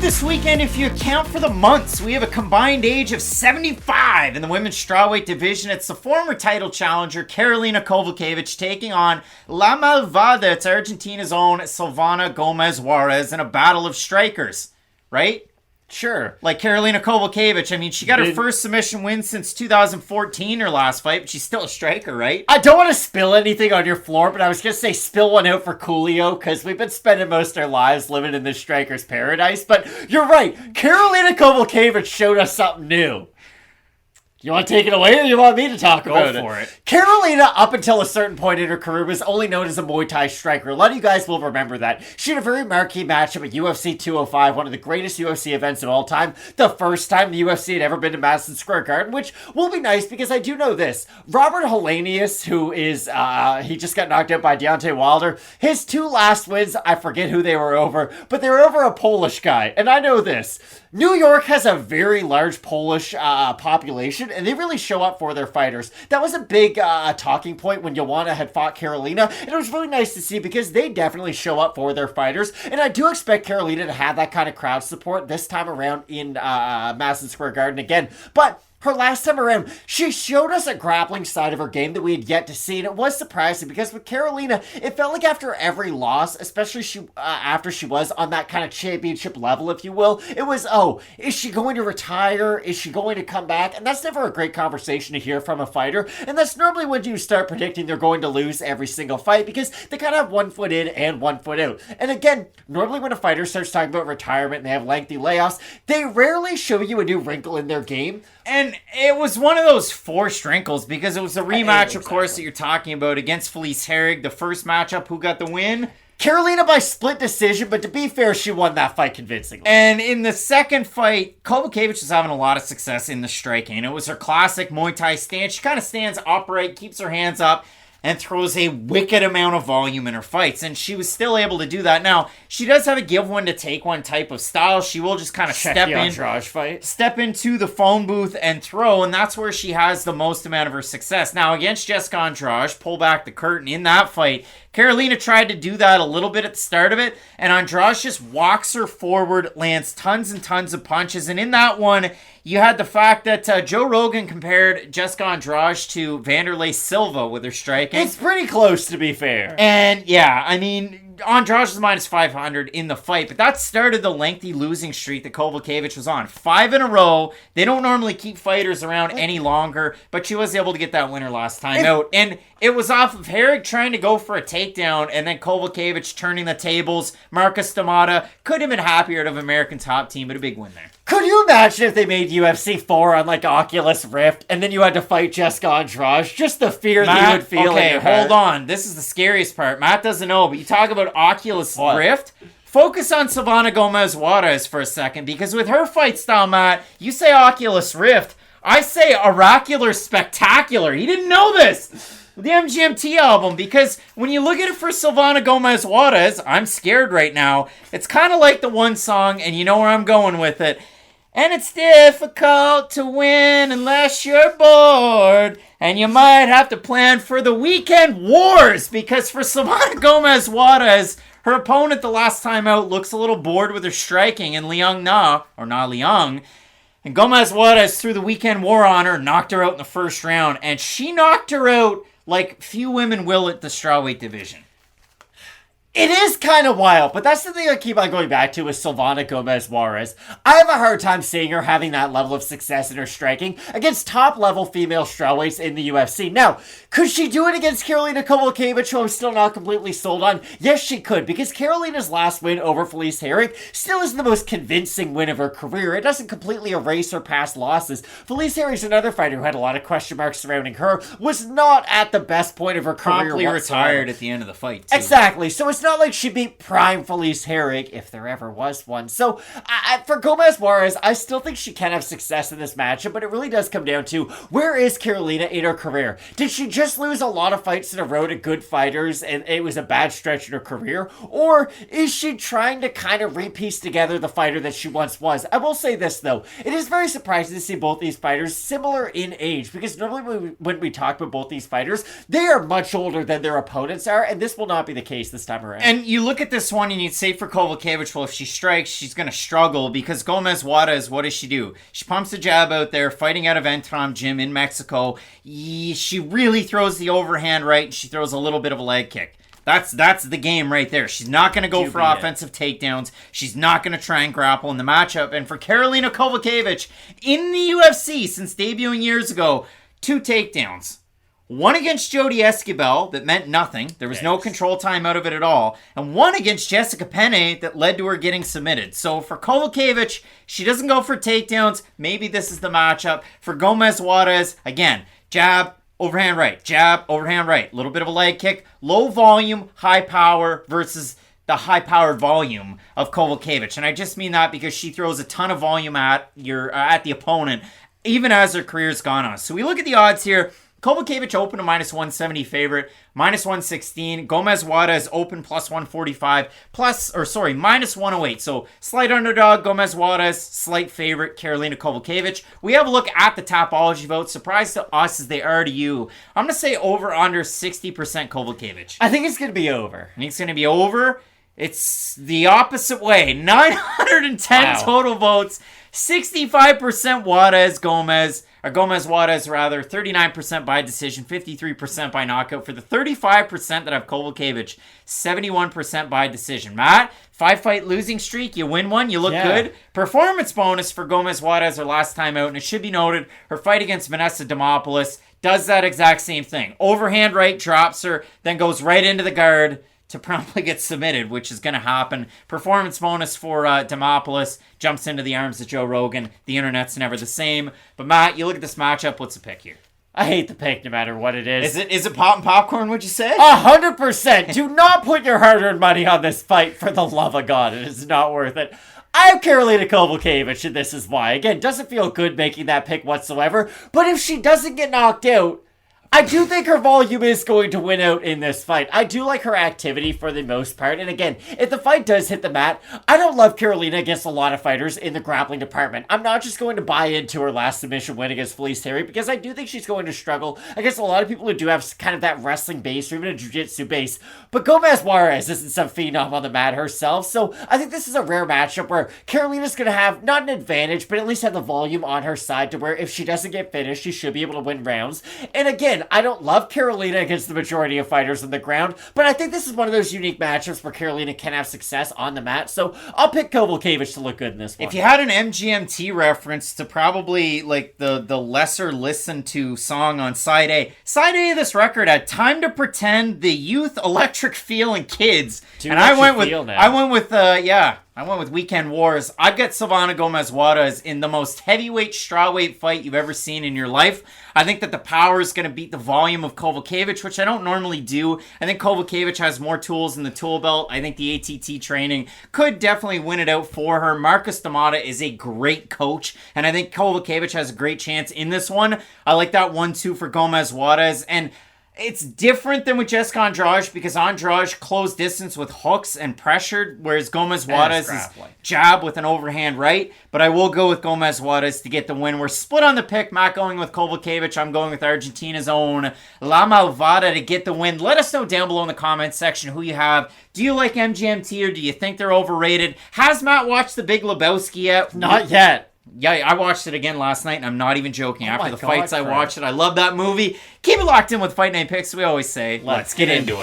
this weekend, if you account for the months, we have a combined age of 75 in the women's strawweight division. It's the former title challenger, Karolina Kowalkiewicz, taking on La Malvada. It's Argentina's own Silvana Gomez Juarez in a battle of strikers, right? Sure. Like Karolina Kowalkiewicz, I mean, she got her first submission win since 2014, her last fight, but she's still a striker, right? I don't want to spill anything on your floor, but I was going to say spill one out for Julio, because we've been spending most of our lives living in the striker's paradise, but you're right. Karolina Kowalkiewicz showed us something new. You want to take it away, or you want me to talk about it? Go for it. Karolina, up until a certain point in her career, was only known as a Muay Thai striker. A lot of you guys will remember that. She had a very marquee matchup at UFC 205, one of the greatest UFC events of all time. The first time the UFC had ever been to Madison Square Garden, which will be nice because I do know this. Robert Helenius, who is, he just got knocked out by Deontay Wilder. His two last wins, I forget who they were over, but they were over a Polish guy. And I know this. New York has a very large Polish population, and they really show up for their fighters. That was a big talking point when Joanna had fought Karolina, and it was really nice to see because they definitely show up for their fighters, and I do expect Karolina to have that kind of crowd support this time around in Madison Square Garden again. But her last time around, she showed us a grappling side of her game that we had yet to see, and it was surprising because with Karolina, it felt like after every loss, especially after she was on that kind of championship level, if you will, it was, oh, is she going to retire? Is she going to come back? And that's never a great conversation to hear from a fighter, and that's normally when you start predicting they're going to lose every single fight because they kind of have 1 foot in and 1 foot out. And again, normally when a fighter starts talking about retirement and they have lengthy layoffs, they rarely show you a new wrinkle in their game. And it was one of those forced wrinkles because it was a rematch, of course, that you're talking about against Felice Herrig. The first matchup, who got the win? Karolina by split decision, but to be fair, she won that fight convincingly. And in the second fight, Kowalkiewicz was having a lot of success in the striking. It was her classic Muay Thai stance. She kind of stands upright, keeps her hands up, and throws a wicked amount of volume in her fights. And she was still able to do that. Now, she does have a give one to take one type of style. She will just kind of step into the phone booth and throw, and that's where she has the most amount of her success. Now, against Jessica Andrade, pull back the curtain in that fight, Karolina tried to do that a little bit at the start of it, and Andrade just walks her forward, lands tons and tons of punches, and in that one, you had the fact that Joe Rogan compared Jessica Andrade to Vanderlei Silva with her striking. It's pretty close, to be fair. And, yeah, I mean, Andrade was minus 500 in the fight, but that started the lengthy losing streak that Kowalkiewicz was on. 5 in a row. They don't normally keep fighters around any longer, but she was able to get that winner last time out. And it was off of Herrig trying to go for a takedown, and then Kowalkiewicz turning the tables. Marcus Stamata could have been happier to have American top team, but a big win there. Could you imagine if they made UFC 4 on like Oculus Rift, and then you had to fight Jessica Andrade? Just the fear that you would feel in your heart. Hold on. This is the scariest part. Matt doesn't know, but you talk about Oculus Rift. Focus on Silvana Gomez Juarez for a second, because with her fight style, Matt, you say Oculus Rift, I say Oracular Spectacular. He didn't know this. The MGMT album, because when you look at it for Silvana Gomez Juarez, I'm scared right now. It's kind of like the one song, and you know where I'm going with it. And it's difficult to win unless you're bored. And you might have to plan for the weekend wars. Because for Silvana Gomez Juarez, her opponent the last time out looks a little bored with her striking. And Liang Na, or Na Liang. And Gomez Juarez threw the weekend war on her, knocked her out in the first round. And she knocked her out like few women will at the strawweight division. It is kind of wild, but that's the thing I keep on going back to with Silvana Gomez Juarez. I have a hard time seeing her having that level of success in her striking against top-level female strawweights in the UFC. Now, could she do it against Karolina Kowalkiewicz, who I'm still not completely sold on? Yes, she could, because Karolina's last win over Felice Herrig still isn't the most convincing win of her career. It doesn't completely erase her past losses. Felice Herrig's another fighter who had a lot of question marks surrounding her, was not at the best point of her career Promptly retired at the end of the fight, too. Exactly, so it's not like she beat prime Felice Herrig, if there ever was one. So, for Gomez Juarez, I still think she can have success in this matchup, but it really does come down to, where is Karolina in her career? Did she just lose a lot of fights in a row to good fighters, and it was a bad stretch in her career? Or is she trying to kind of repiece together the fighter that she once was? I will say this, though. It is very surprising to see both these fighters similar in age, because normally when we talk about both these fighters, they are much older than their opponents are, and this will not be the case this time around. around. And you look at this one and you'd say for Kowalkiewicz, well, if she strikes, she's going to struggle because Gomez Juarez, what does she do? She pumps a jab out there, fighting out of Entram Gym in Mexico. She really throws the overhand right, and she throws a little bit of a leg kick. That's the game right there. She's not going to go for offensive takedowns. She's not going to try and grapple in the matchup. And for Karolina Kowalkiewicz, in the UFC, since debuting years ago, 2 takedowns. One against Jodie Esquibel that meant nothing. There was no control time out of it at all. And one against Jessica Penne that led to her getting submitted. So for Kowalkiewicz, she doesn't go for takedowns. Maybe this is the matchup. For Gomez Juarez, again, jab, overhand right, jab, overhand right. A little bit of a leg kick. Low volume, high power versus the high-powered volume of Kowalkiewicz. And I just mean that because she throws a ton of volume at the opponent, even as her career's gone on. So we look at the odds here. Kowalkiewicz open a minus 170 favorite, minus 116. Gomez Juarez open plus 145, minus 108. So slight underdog, Gomez Juarez, slight favorite, Karolina Kowalkiewicz. We have a look at the Tapology votes. Surprise to us as they are to you. I'm going to say over under 60% Kowalkiewicz. I think it's going to be over. I think it's going to be over. It's the opposite way. 910 total votes. 65% Gomez Juarez, 39% by decision, 53% by knockout. For the 35% that have Kowalkiewicz, 71% by decision. Matt, 5-fight losing streak, you win one, you look good. Performance bonus for Gomez Juarez her last time out, and it should be noted, her fight against Vanessa Demopoulos does that exact same thing. Overhand right, drops her, then goes right into the guard to promptly get submitted, which is going to happen. Performance bonus for Demopoulos, jumps into the arms of Joe Rogan. The internet's never the same. But Matt, you look at this matchup, what's the pick here? I hate the pick no matter what it is. Is it pop and popcorn, would you say? 100%. Do not put your hard-earned money on this fight for the love of God. It is not worth it. I have Karolina Kowalkiewicz, and this is why. Again, doesn't feel good making that pick whatsoever. But if she doesn't get knocked out, I do think her volume is going to win out in this fight. I do like her activity for the most part. And again, if the fight does hit the mat, I don't love Karolina against a lot of fighters in the grappling department. I'm not just going to buy into her last submission win against Felice Terry because I do think she's going to struggle against a lot of people who do have kind of that wrestling base or even a jiu-jitsu base. But Gomez Juarez isn't some phenom on the mat herself. So I think this is a rare matchup where Karolina's going to have not an advantage, but at least have the volume on her side to where if she doesn't get finished, she should be able to win rounds. And again, I don't love Karolina against the majority of fighters on the ground, but I think this is one of those unique matchups where Karolina can have success on the mat, so I'll pick Kowalkiewicz to look good in this one. If you had an MGMT reference to probably like the lesser listened to song on side A of this record had Time to Pretend, The Youth, Electric Feel, and Kids. Dude, and I went with Weekend Wars. I've got Silvana Gomez Juarez in the most heavyweight, strawweight fight you've ever seen in your life. I think that the power is going to beat the volume of Kowalkiewicz, which I don't normally do. I think Kowalkiewicz has more tools in the tool belt. I think the ATT training could definitely win it out for her. Marcus D'Amata is a great coach, and I think Kowalkiewicz has a great chance in this one. I like that 1-2 for Gomez Juarez, and it's different than with Jessica Andrade because Andrade closed distance with hooks and pressured, whereas Gomez Juarez is jab with an overhand right. But I will go with Gomez Juarez to get the win. We're split on the pick. Matt going with Kowalkiewicz. I'm going with Argentina's own La Malvada to get the win. Let us know down below in the comments section who you have. Do you like MGMT or do you think they're overrated? Has Matt watched The Big Lebowski yet? Not yet. Yeah, I watched it again last night, and I'm not even joking. After the fights I watched it, I love that movie. Keep it locked in with Fight Night Picks. We always say, let's get into it.